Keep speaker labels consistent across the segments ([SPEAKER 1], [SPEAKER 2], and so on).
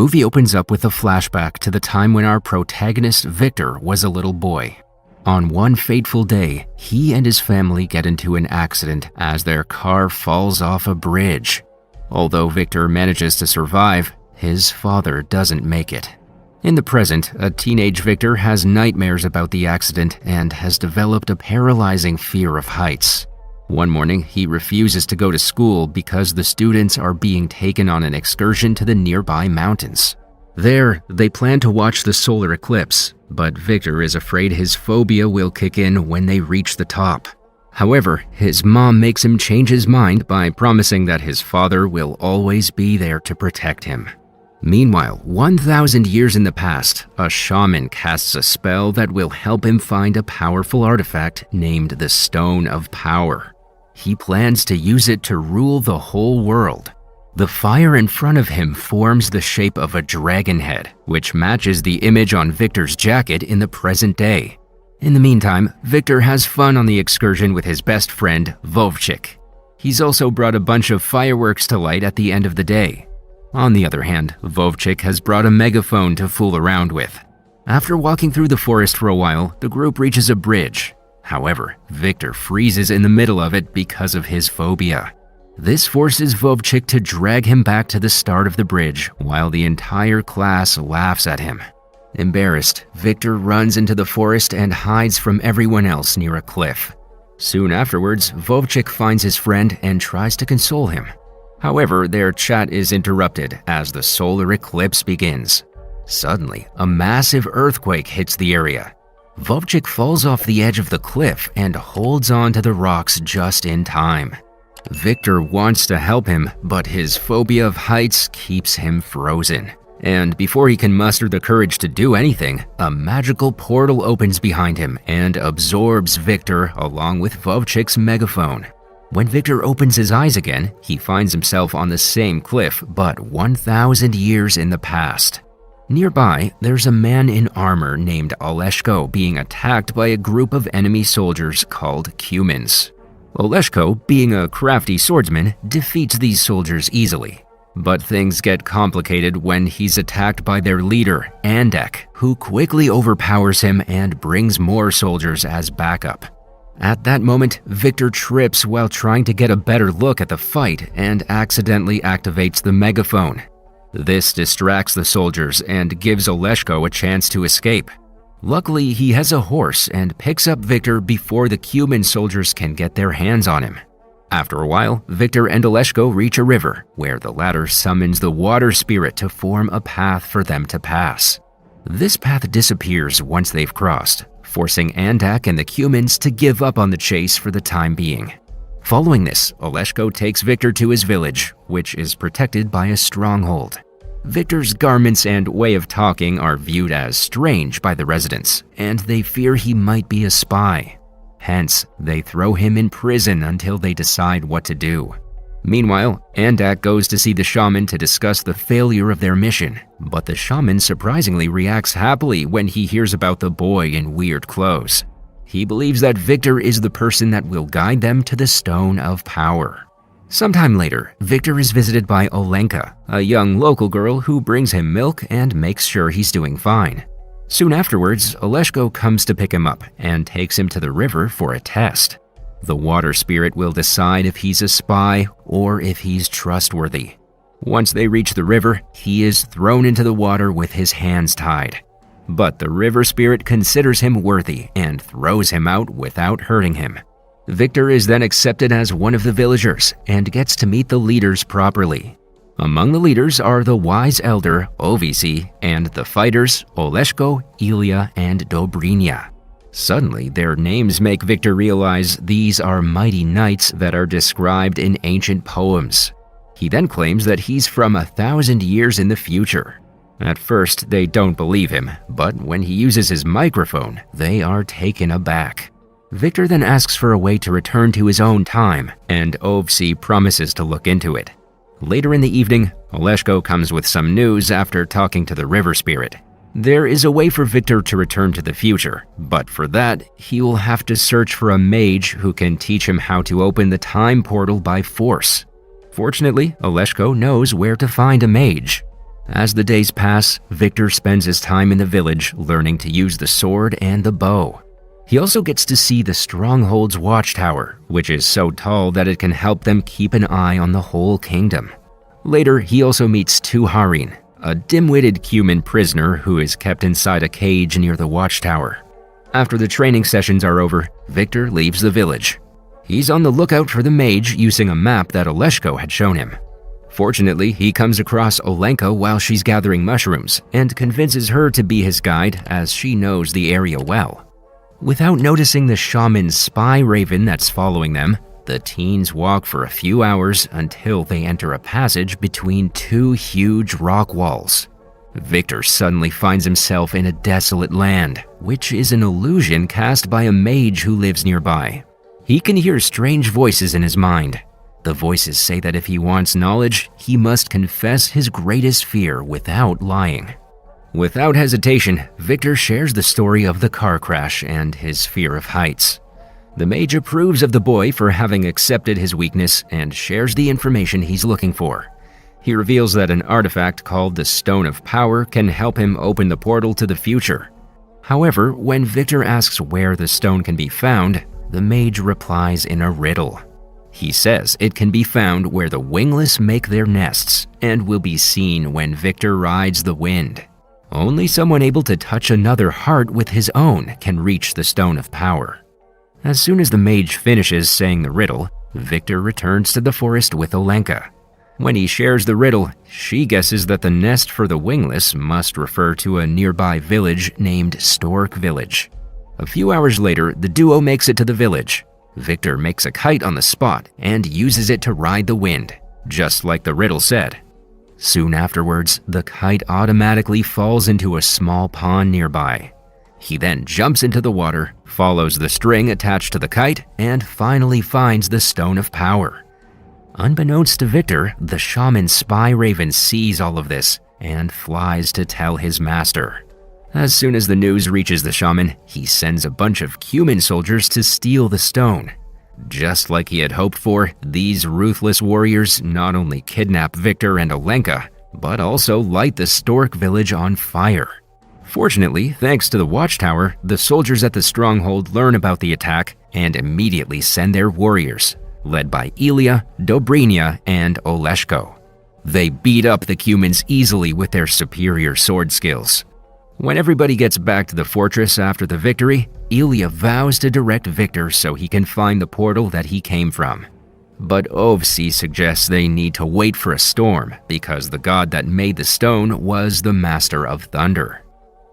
[SPEAKER 1] movie opens up with a flashback to the time when our protagonist Victor was a little boy. On one fateful day, he and his family get into an accident as their car falls off a bridge. Although Victor manages to survive, his father doesn't make it. In the present, a teenage Victor has nightmares about the accident and has developed a paralyzing fear of heights. One morning, he refuses to go to school because the students are being taken on an excursion to the nearby mountains. There, they plan to watch the solar eclipse, but Victor is afraid his phobia will kick in when they reach the top. However, his mom makes him change his mind by promising that his father will always be there to protect him. Meanwhile, 1,000 years in the past, a shaman casts a spell that will help him find a powerful artifact named the Stone of Power. He plans to use it to rule the whole world. The fire in front of him forms the shape of a dragon head, which matches the image on Victor's jacket in the present day. In the meantime, Victor has fun on the excursion with his best friend, Vovchik. He's also brought a bunch of fireworks to light at the end of the day. On the other hand, Vovchik has brought a megaphone to fool around with. After walking through the forest for a while, the group reaches a bridge. However, Victor freezes in the middle of it because of his phobia. This forces Vovchik to drag him back to the start of the bridge while the entire class laughs at him. Embarrassed, Victor runs into the forest and hides from everyone else near a cliff. Soon afterwards, Vovchik finds his friend and tries to console him. However, their chat is interrupted as the solar eclipse begins. Suddenly, a massive earthquake hits the area. Vovchik falls off the edge of the cliff and holds on to the rocks just in time. Victor wants to help him, but his phobia of heights keeps him frozen. And before he can muster the courage to do anything, a magical portal opens behind him and absorbs Victor along with Vovchik's megaphone. When Victor opens his eyes again, he finds himself on the same cliff, but 1,000 years in the past. Nearby, there's a man in armor named Oleshko being attacked by a group of enemy soldiers called Cumans. Oleshko, being a crafty swordsman, defeats these soldiers easily. But things get complicated when he's attacked by their leader, Andek, who quickly overpowers him and brings more soldiers as backup. At that moment, Victor trips while trying to get a better look at the fight and accidentally activates the megaphone. This distracts the soldiers and gives Oleshko a chance to escape. Luckily, he has a horse and picks up Victor before the Cuman soldiers can get their hands on him. After a while, Victor and Oleshko reach a river, where the latter summons the water spirit to form a path for them to pass. This path disappears once they've crossed, forcing Andak and the Cumans to give up on the chase for the time being. Following this, Oleshko takes Victor to his village, which is protected by a stronghold. Victor's garments and way of talking are viewed as strange by the residents, and they fear he might be a spy. Hence, they throw him in prison until they decide what to do. Meanwhile, Andak goes to see the shaman to discuss the failure of their mission, but the shaman surprisingly reacts happily when he hears about the boy in weird clothes. He believes that Victor is the person that will guide them to the Stone of Power. Sometime later, Victor is visited by Olenka, a young local girl who brings him milk and makes sure he's doing fine. Soon afterwards, Oleshko comes to pick him up and takes him to the river for a test. The water spirit will decide if he's a spy or if he's trustworthy. Once they reach the river, he is thrown into the water with his hands tied. But the river spirit considers him worthy and throws him out without hurting him. Victor is then accepted as one of the villagers and gets to meet the leaders properly. Among the leaders are the wise elder, Ovisi, and the fighters, Oleshko, Ilya, and Dobrinya. Suddenly, their names make Victor realize these are mighty knights that are described in ancient poems. He then claims that he's from 1,000 years in the future. At first, they don't believe him, but when he uses his microphone, they are taken aback. Victor then asks for a way to return to his own time, and Ovsi promises to look into it. Later in the evening, Oleshko comes with some news after talking to the river spirit. There is a way for Victor to return to the future, but for that, he will have to search for a mage who can teach him how to open the time portal by force. Fortunately, Oleshko knows where to find a mage. As the days pass, Victor spends his time in the village learning to use the sword and the bow. He also gets to see the Stronghold's watchtower, which is so tall that it can help them keep an eye on the whole kingdom. Later, he also meets Tuharin, a dim-witted Cuman prisoner who is kept inside a cage near the watchtower. After the training sessions are over, Victor leaves the village. He's on the lookout for the mage using a map that Oleshko had shown him. Fortunately, he comes across Olenka while she's gathering mushrooms and convinces her to be his guide as she knows the area well. Without noticing the shaman's spy raven that's following them, the teens walk for a few hours until they enter a passage between two huge rock walls. Victor suddenly finds himself in a desolate land, which is an illusion cast by a mage who lives nearby. He can hear strange voices in his mind. The voices say that if he wants knowledge, he must confess his greatest fear without lying. Without hesitation, Victor shares the story of the car crash and his fear of heights. The mage approves of the boy for having accepted his weakness and shares the information he's looking for. He reveals that an artifact called the Stone of Power can help him open the portal to the future. However, when Victor asks where the stone can be found, the mage replies in a riddle. He says it can be found where the wingless make their nests and will be seen when Victor rides the wind. Only someone able to touch another heart with his own can reach the Stone of Power. As soon as the mage finishes saying the riddle, Victor returns to the forest with Olenka. When he shares the riddle, she guesses that the nest for the wingless must refer to a nearby village named Stork Village. A few hours later, the duo makes it to the village. Victor makes a kite on the spot and uses it to ride the wind, just like the riddle said. Soon afterwards, the kite automatically falls into a small pond nearby. He then jumps into the water, follows the string attached to the kite, and finally finds the Stone of Power. Unbeknownst to Victor, the shaman's spy raven sees all of this and flies to tell his master. As soon as the news reaches the shaman, he sends a bunch of Cuman soldiers to steal the stone. Just like he had hoped for, these ruthless warriors not only kidnap Victor and Olenka, but also light the Stork village on fire. Fortunately, thanks to the watchtower, the soldiers at the Stronghold learn about the attack and immediately send their warriors, led by Ilya, Dobrynia, and Oleshko. They beat up the Cumans easily with their superior sword skills. When everybody gets back to the fortress after the victory, Ilya vows to direct Victor so he can find the portal that he came from. But Ovsi suggests they need to wait for a storm because the god that made the stone was the Master of Thunder.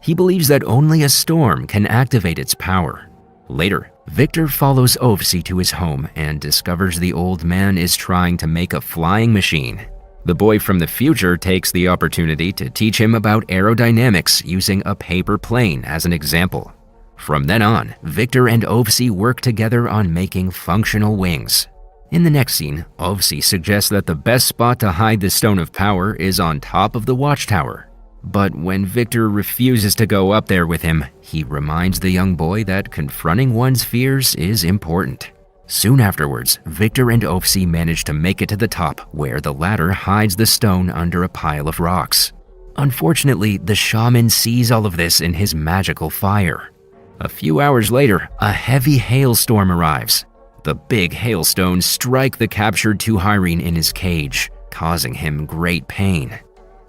[SPEAKER 1] He believes that only a storm can activate its power. Later, Victor follows Ovsi to his home and discovers the old man is trying to make a flying machine. The boy from the future takes the opportunity to teach him about aerodynamics using a paper plane as an example. From then on, Victor and Ovsi work together on making functional wings. In the next scene, Ovsi suggests that the best spot to hide the Stone of Power is on top of the watchtower. But when Victor refuses to go up there with him, he reminds the young boy that confronting one's fears is important. Soon afterwards, Victor and Ovsi manage to make it to the top, where the ladder hides the stone under a pile of rocks. Unfortunately, the shaman sees all of this in his magical fire. A few hours later, a heavy hailstorm arrives. The big hailstones strike the captured Tuharin in his cage, causing him great pain.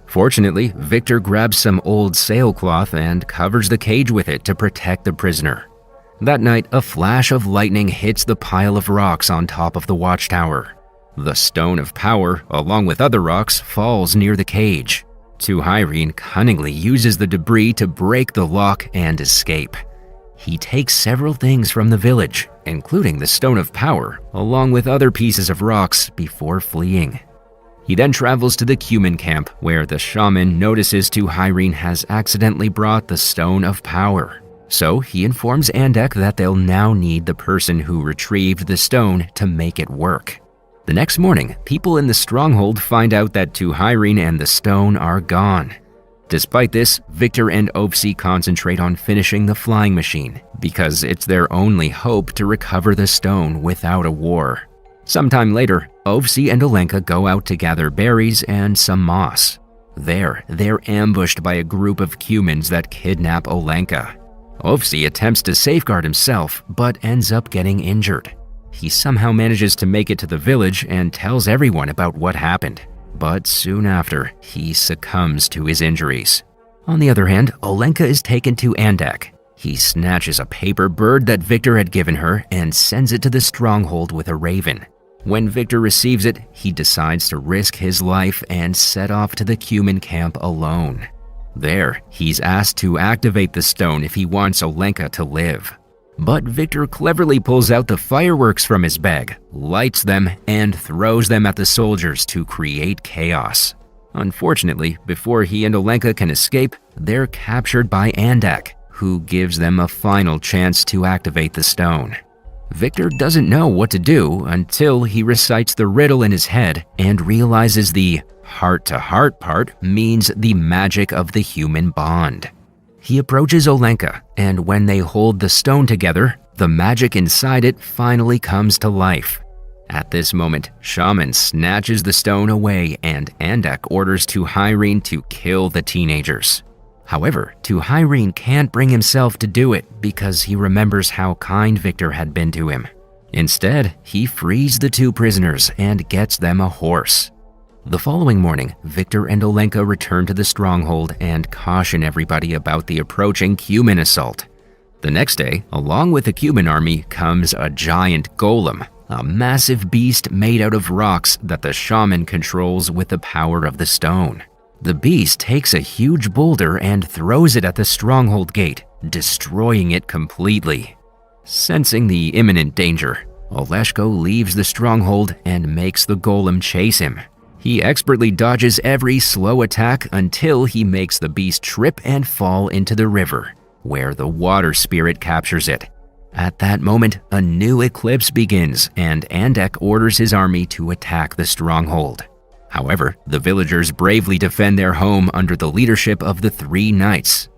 [SPEAKER 1] Fortunately, Victor grabs some old sailcloth and covers the cage with it to protect the prisoner. That night, a flash of lightning hits the pile of rocks on top of the watchtower. The Stone of Power, along with other rocks, falls near the cage. Tuharin cunningly uses the debris to break the lock and escape. He takes several things from the village, including the Stone of Power, along with other pieces of rocks, before fleeing. He then travels to the Cuman camp, where the shaman notices Tuharin has accidentally brought the Stone of Power. So he informs Andek that they'll now need the person who retrieved the stone to make it work. The next morning, people in the Stronghold find out that Tuharin and the stone are gone. Despite this, Victor and Ovsi concentrate on finishing the flying machine because it's their only hope to recover the stone without a war. Sometime later, Ovsi and Olenka go out to gather berries and some moss. There, they're ambushed by a group of humans that kidnap Olenka. Ovsi attempts to safeguard himself, but ends up getting injured. He somehow manages to make it to the village and tells everyone about what happened. But soon after, he succumbs to his injuries. On the other hand, Olenka is taken to Andek. He snatches a paper bird that Victor had given her and sends it to the Stronghold with a raven. When Victor receives it, he decides to risk his life and set off to the human camp alone. There, he's asked to activate the stone if he wants Olenka to live. But Victor cleverly pulls out the fireworks from his bag, lights them, and throws them at the soldiers to create chaos. Unfortunately, before he and Olenka can escape, they're captured by Andek, who gives them a final chance to activate the stone. Victor doesn't know what to do until he recites the riddle in his head and realizes the heart-to-heart part means the magic of the human bond. He approaches Olenka, and when they hold the stone together, the magic inside it finally comes to life. At this moment, Shaman snatches the stone away and Andek orders Tuhirene to kill the teenagers. However, Tuhirene can't bring himself to do it because he remembers how kind Victor had been to him. Instead, he frees the two prisoners and gets them a horse. The following morning, Victor and Olenka return to the Stronghold and caution everybody about the approaching human assault. The next day, along with the human army, comes a giant golem, a massive beast made out of rocks that the shaman controls with the power of the stone. The beast takes a huge boulder and throws it at the Stronghold gate, destroying it completely. Sensing the imminent danger, Oleshko leaves the Stronghold and makes the golem chase him. He expertly dodges every slow attack until he makes the beast trip and fall into the river, where the water spirit captures it. At that moment, a new eclipse begins and Andek orders his army to attack the Stronghold. However, the villagers bravely defend their home under the leadership of the three knights.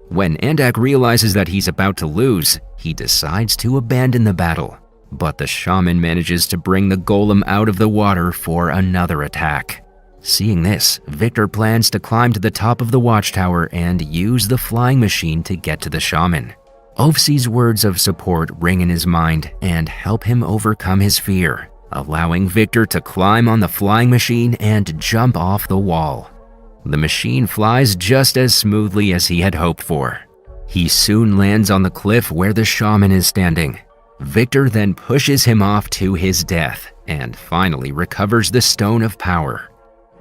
[SPEAKER 1] When Andek realizes that he's about to lose, he decides to abandon the battle. But the shaman manages to bring the golem out of the water for another attack. Seeing this, Victor plans to climb to the top of the watchtower and use the flying machine to get to the shaman. Ovsi's words of support ring in his mind and help him overcome his fear, allowing Victor to climb on the flying machine and jump off the wall. The machine flies just as smoothly as he had hoped for. He soon lands on the cliff where the shaman is standing. Victor then pushes him off to his death and finally recovers the Stone of Power.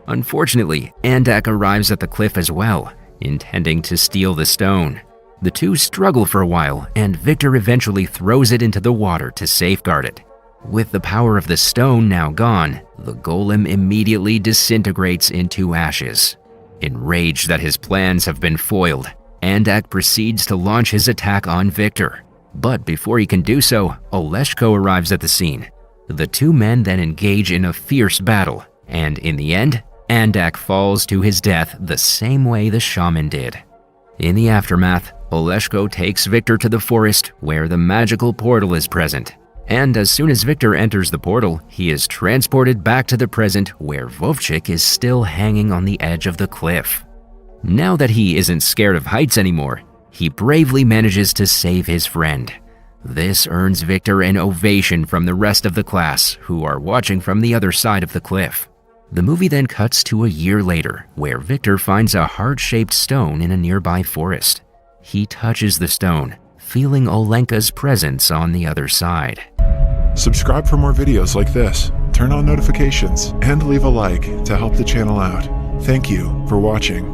[SPEAKER 1] Unfortunately, Andek arrives at the cliff as well, intending to steal the stone. The two struggle for a while, and Victor eventually throws it into the water to safeguard it. With the power of the stone now gone, the golem immediately disintegrates into ashes. Enraged that his plans have been foiled, Andek proceeds to launch his attack on Victor. But before he can do so, Oleshko arrives at the scene. The two men then engage in a fierce battle, and in the end, Andek falls to his death the same way the shaman did. In the aftermath, Oleshko takes Victor to the forest where the magical portal is present. And as soon as Victor enters the portal, he is transported back to the present where Vovchik is still hanging on the edge of the cliff. Now that he isn't scared of heights anymore, he bravely manages to save his friend. This earns Victor an ovation from the rest of the class, who are watching from the other side of the cliff. The movie then cuts to a year later, where Victor finds a heart-shaped stone in a nearby forest. He touches the stone, feeling Olenka's presence on the other side.
[SPEAKER 2] Subscribe for more videos like this, turn on notifications, and leave a like to help the channel out. Thank you for watching.